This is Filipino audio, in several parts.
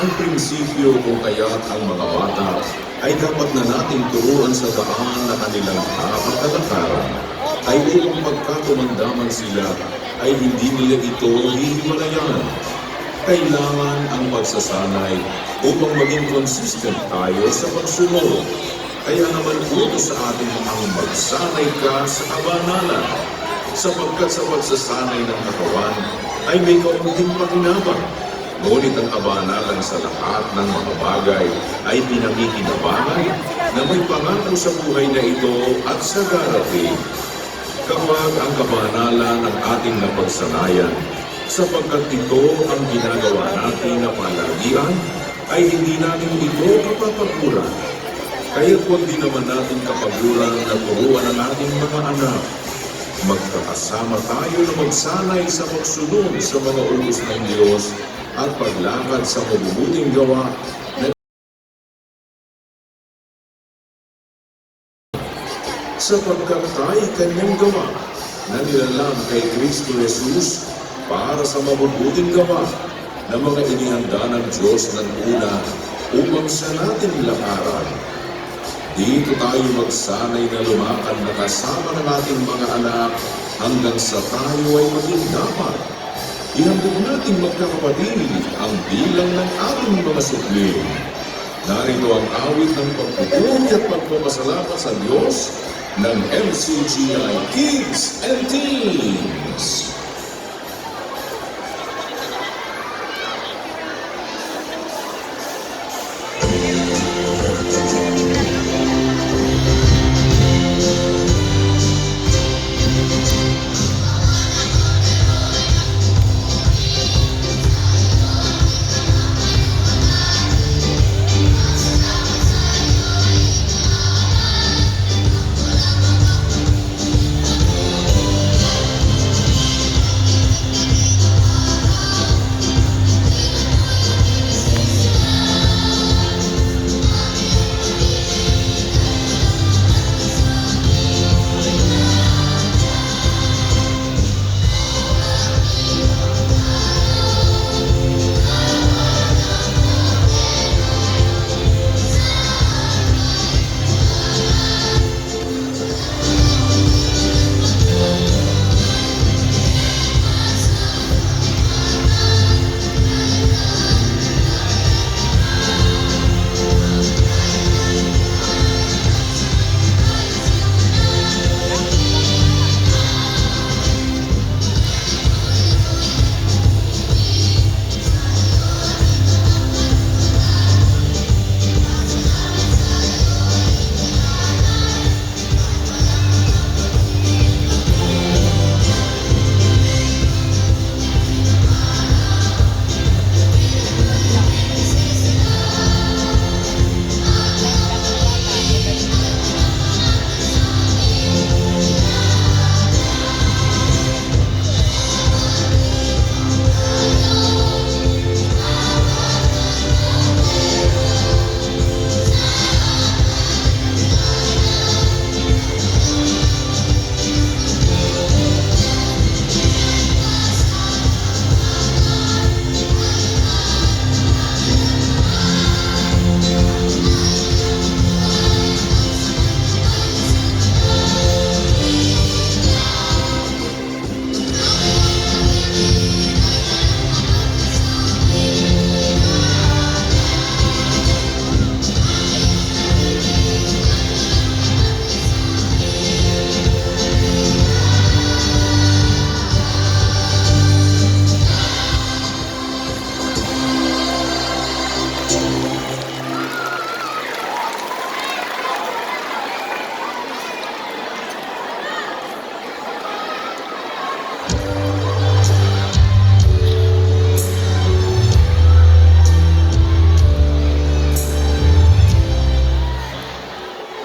Ang prinsipyo kung kaya't ang mga bata ay dapat na nating turuan sa daan na kanilang dapat kalakaran ay upang pagkakumandaman sila ay hindi nila ito hihiwalayan. Kailangan ang pagsasanay upang maging consistent tayo sa pagsunod. Kaya naman utos sa atin ang magsanay ka sa kabanalan, sapagkat sa pagsasanay ng katawan ay may kaunting pakinabang. Ngunit ang kabanalan sa lahat ng mga bagay ay pinakikinabangan na may pangako sa buhay na ito at sa darating. Kapag ang kabanalan ng ating napagsanayan, sapagkat ito ang ginagawa natin na palagian, ay hindi natin ito kapapaguran. Kaya huwag din naman natin kapaguran na turuan ang ating mga anak. Magkakasama tayo na magsanay sa pagsunod sa mga utos ng Diyos at paglakad sa mabubuting gawa na sapagkat tayo kanyang gawa na nilalang kay Kristo Jesus para sa mabubuting gawa na mga inihanda ng Diyos ng una upang sa natin lakaran. Dito tayo magsanay na lumakad na kasama ng ating mga anak hanggang sa tayo ay maging dapat. Ihambog natin magkakapatid ang bilang ng ating mga supli. Narito ang awit ng pagpupuri at pagpapasalamat sa Diyos ng MCGI Kids and Teens.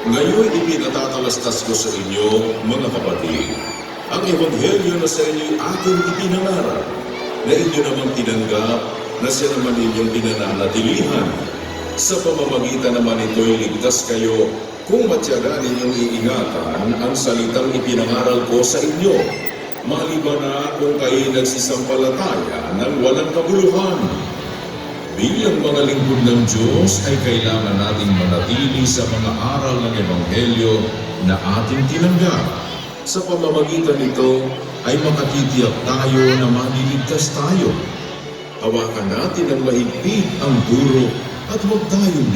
Ngayon ipinatatalastas ko sa inyo, mga kapatid, ang ebanghelyo na sa inyo'y aking ipinangaral, na inyo namang tinanggap, na siya naman inyong pinananatilihan. Sa pamamagitan naman ito'y ligtas kayo kung matyaga ninyong iingatan ang salitang ipinangaral ko sa inyo, maliban na kung kayo nagsisampalataya ng walang kabuluhan. Bilang mga lingkod ng Diyos ay kailangan nating manatili sa mga aral ng Ebanghelyo na ating tinanggap. Sa pamamagitan nito ay makatitiyak tayo na maliligtas tayo. Hawakan natin ang mahigpit ang duro at huwag tayong